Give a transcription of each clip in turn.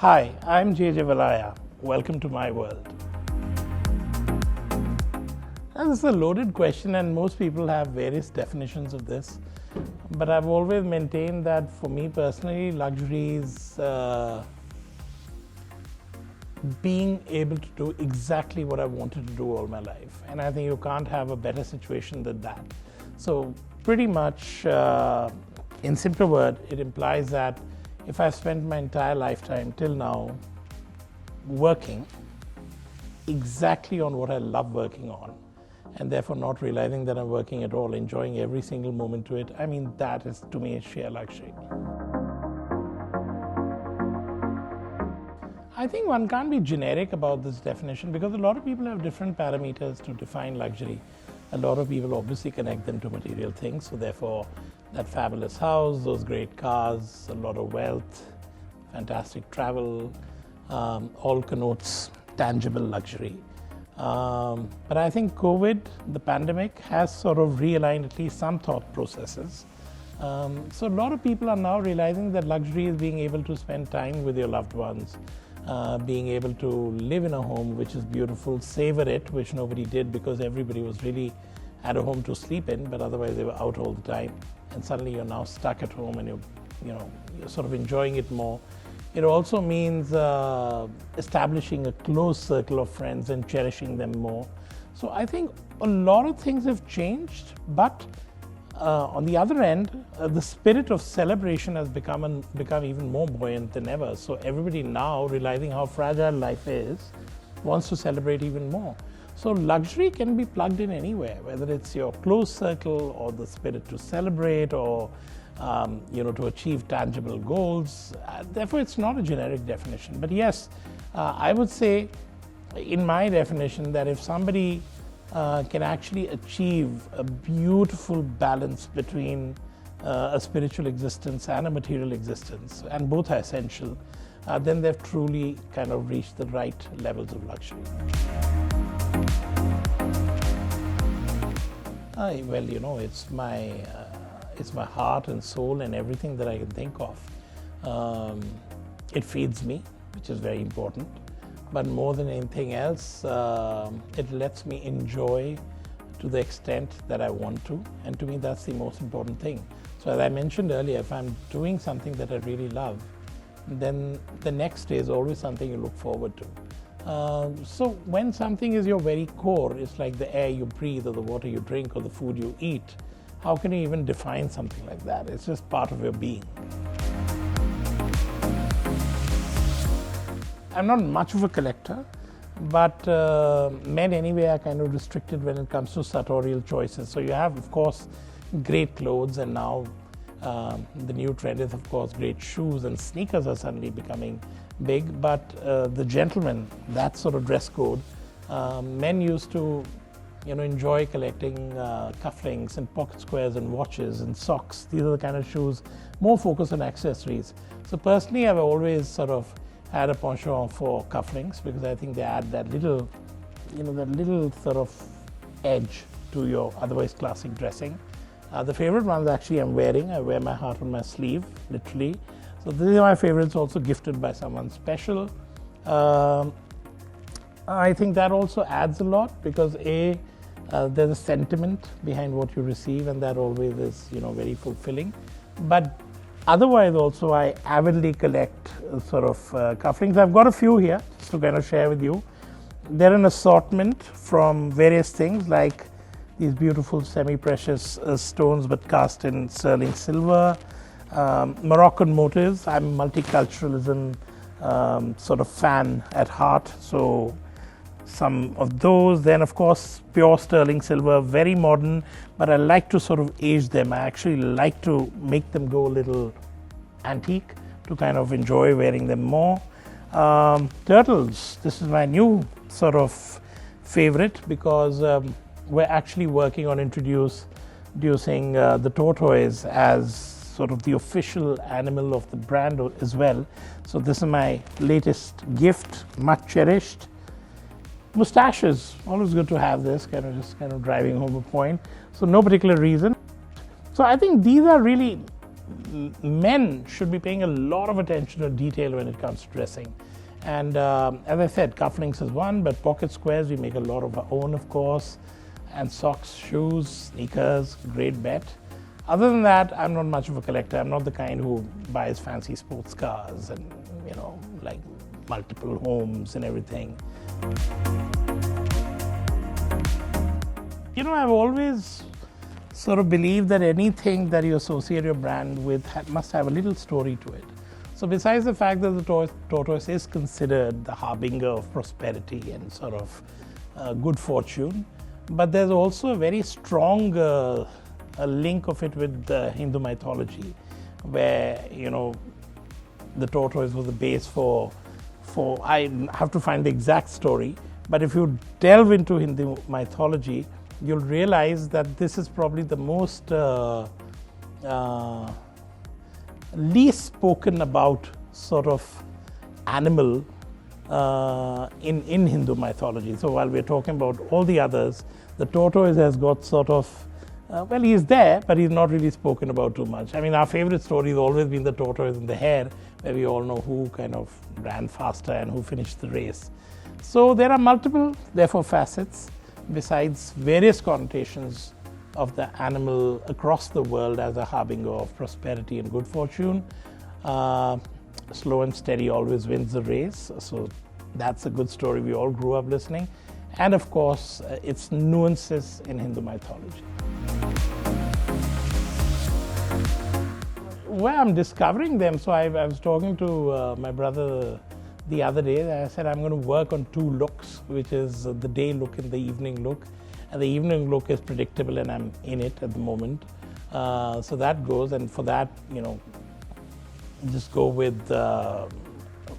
Hi, I'm JJ Valaya. Welcome to my world. Now, this is a loaded question, and most people have various definitions of this. But I've always maintained that for me personally, luxury is being able to do exactly what I wanted to do all my life. And I think you can't have a better situation than that. So pretty much, in simpler word, it implies that if I've spent my entire lifetime till now working exactly on what I love working on, and therefore not realizing that I'm working at all, enjoying every single moment to it, I mean, that is to me a sheer luxury. I think one can't be generic about this definition because a lot of people have different parameters to define luxury. A lot of people obviously connect them to material things, so therefore that fabulous house, those great cars, a lot of wealth, fantastic travel, all connotes tangible luxury. But I think COVID, the pandemic, has sort of realigned at least some thought processes. So a lot of people are now realizing that luxury is being able to spend time with your loved ones, being able to live in a home which is beautiful, savor it, which nobody did because everybody was really had a home to sleep in, but otherwise they were out all the time. And suddenly you're now stuck at home and you're sort of enjoying it more. It also means establishing a close circle of friends and cherishing them more. So I think a lot of things have changed, but on the other end, the spirit of celebration has become even more buoyant than ever. So everybody now, realizing how fragile life is, wants to celebrate even more. So luxury can be plugged in anywhere, whether it's your close circle or the spirit to celebrate or to achieve tangible goals. Therefore, it's not a generic definition. But yes, I would say in my definition that if somebody can actually achieve a beautiful balance between a spiritual existence and a material existence, and both are essential, then they've truly kind of reached the right levels of luxury. Well, it's my heart and soul and everything that I can think of. It feeds me, which is very important. But more than anything else, it lets me enjoy to the extent that I want to. And to me, that's the most important thing. So as I mentioned earlier, if I'm doing something that I really love, then the next day is always something you look forward to. So when something is your very core, it's like the air you breathe or the water you drink or the food you eat, how can you even define something like that? It's just part of your being. I'm not much of a collector, but men anyway are kind of restricted when it comes to sartorial choices. So you have, of course, great clothes, and now the new trend is, of course, great shoes, and sneakers are suddenly becoming big. But the gentleman, that sort of dress code, men used to enjoy collecting cufflinks and pocket squares and watches and socks. These are the kind of shoes, more focused on accessories. So personally, I've always sort of had a penchant for cufflinks because I think they add that little, that little sort of edge to your otherwise classic dressing. The favorite ones actually I'm wearing. I wear my heart on my sleeve, literally. So these are my favorites, also gifted by someone special. I think that also adds a lot because there's a sentiment behind what you receive, and that always is very fulfilling. But otherwise also I avidly collect sort of cufflinks. I've got a few here just to kind of share with you. They're an assortment from various things like these beautiful semi-precious stones but cast in sterling silver, Moroccan motifs. I'm a multiculturalism sort of fan at heart, so some of those. Then of course pure sterling silver, very modern, but I like to sort of age them. I actually like to make them go a little antique to kind of enjoy wearing them more. Turtles, this is my new sort of favorite because we're actually working on introducing the tortoise as sort of the official animal of the brand as well. So this is my latest gift, much cherished. Mustaches, always good to have this, kind of driving home a point. So no particular reason. So I think these are really men should be paying a lot of attention to detail when it comes to dressing. And as I said, cufflinks is one, but pocket squares, we make a lot of our own, of course, and socks, shoes, sneakers, great bet. Other than that, I'm not much of a collector. I'm not the kind who buys fancy sports cars and, like multiple homes and everything. I've always sort of believed that anything that you associate your brand with must have a little story to it. So besides the fact that the tortoise is considered the harbinger of prosperity and sort of good fortune, but there's also a very strong a link of it with Hindu mythology, where the tortoise was the base for I have to find the exact story, but if you delve into Hindu mythology, you'll realize that this is probably the most least spoken about sort of animal in Hindu mythology. So while we're talking about all the others, the tortoise has got sort of he's there, but he's not really spoken about too much. I mean, our favorite story has always been the tortoise and the hare, where we all know who kind of ran faster and who finished the race. So there are multiple, therefore, facets, besides various connotations of the animal across the world as a harbinger of prosperity and good fortune. Slow and steady always wins the race. So that's a good story we all grew up listening. And of course, its nuances in Hindu mythology. Well, I'm discovering them. So I was talking to my brother the other day. I said I'm going to work on two looks, which is the day look and the evening look. And the evening look is predictable, and I'm in it at the moment. So that goes, and for that, just go with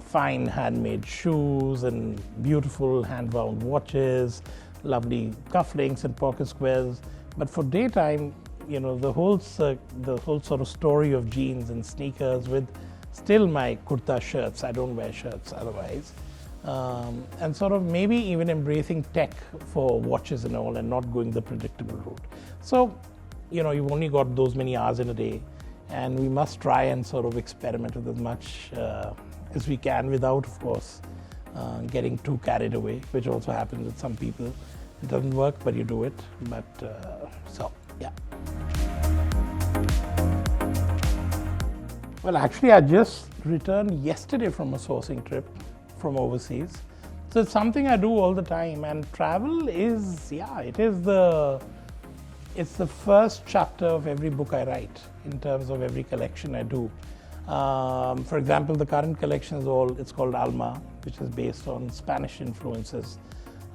fine handmade shoes and beautiful hand-wound watches, lovely cufflinks and pocket squares. But for daytime, the whole sort of story of jeans and sneakers with still my kurta shirts. I don't wear shirts otherwise. And sort of maybe even embracing tech for watches and all, and not going the predictable route. So, you've only got those many hours in a day, and we must try and sort of experiment with as much as we can without, of course, getting too carried away, which also happens with some people. It doesn't work, but you do it. But so, yeah. Well, actually, I just returned yesterday from a sourcing trip from overseas. So it's something I do all the time, and travel is, it's the first chapter of every book I write in terms of every collection I do. For example, the current collection it's called Alma, which is based on Spanish influences.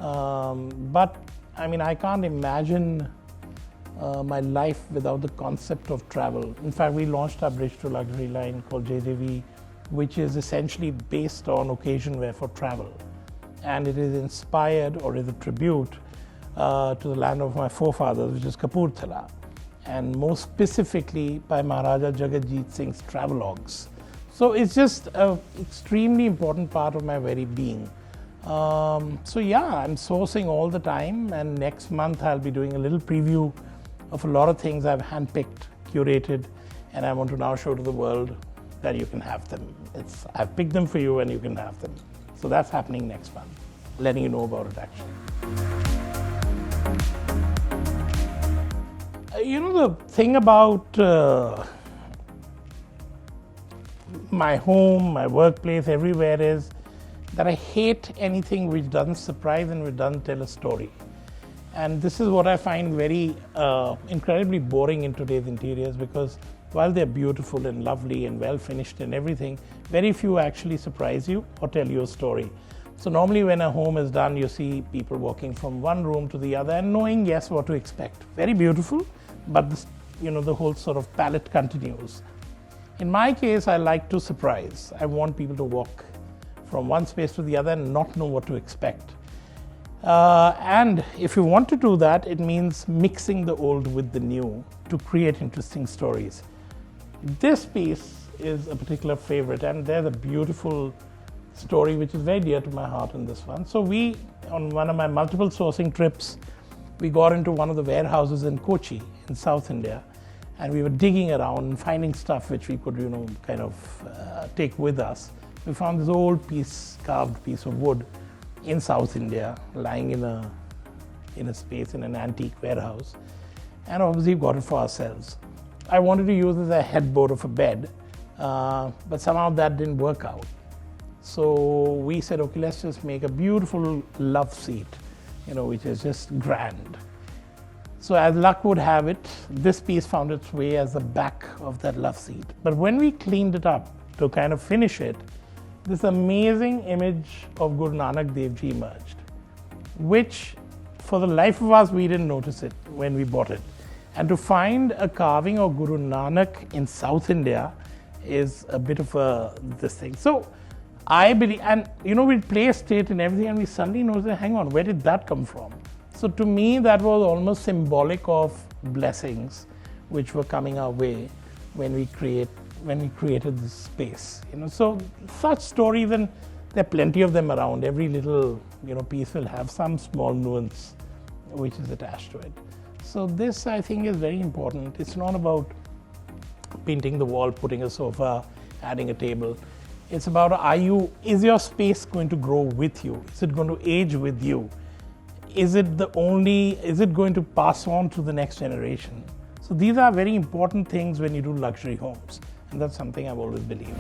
But I mean, I can't imagine my life without the concept of travel. In fact, we launched our Bridge to Luxury line called JJV, which is essentially based on occasion wear for travel. And it is inspired, or is a tribute to the land of my forefathers, which is Kapurthala, and most specifically by Maharaja Jagatjit Singh's travelogues. So it's just an extremely important part of my very being. So yeah, I'm sourcing all the time, and next month I'll be doing a little preview of a lot of things I've handpicked, curated, and I want to now show to the world that you can have them. I've picked them for you, and you can have them. So that's happening next month, letting you know about it actually. The thing about my home, my workplace, everywhere is that I hate anything which doesn't surprise and which doesn't tell a story. And this is what I find very incredibly boring in today's interiors, because while they're beautiful and lovely and well finished and everything, very few actually surprise you or tell you a story. So normally when a home is done, you see people walking from one room to the other and knowing, yes, what to expect. Very beautiful, but the whole sort of palette continues. In my case, I like to surprise. I want people to walk from one space to the other and not know what to expect. And if you want to do that, it means mixing the old with the new to create interesting stories. This piece is a particular favorite, and there's a beautiful story which is very dear to my heart in this one. So on one of my multiple sourcing trips, we got into one of the warehouses in Kochi in South India, and we were digging around and finding stuff which we could, kind of take with us. We found this old carved piece of wood in South India, lying in a space in an antique warehouse, and obviously got it for ourselves. I wanted to use it as a headboard of a bed, but somehow that didn't work out. So we said, okay, let's just make a beautiful love seat, which is just grand. So as luck would have it, this piece found its way as the back of that love seat. But when we cleaned it up to kind of finish it, this amazing image of Guru Nanak Dev Ji emerged, which for the life of us, we didn't notice it when we bought it. And to find a carving of Guru Nanak in South India is a bit of this thing. So I believe, and we placed it and everything, and we suddenly noticed, hang on, where did that come from? So to me, that was almost symbolic of blessings which were coming our way when we created this space. So such stories, and there are plenty of them around. Every little piece will have some small nuance which is attached to it. So this, I think, is very important. It's not about painting the wall, putting a sofa, adding a table. It's about, is your space going to grow with you? Is it going to age with you? Is it going to pass on to the next generation? So these are very important things when you do luxury homes, and that's something I've always believed.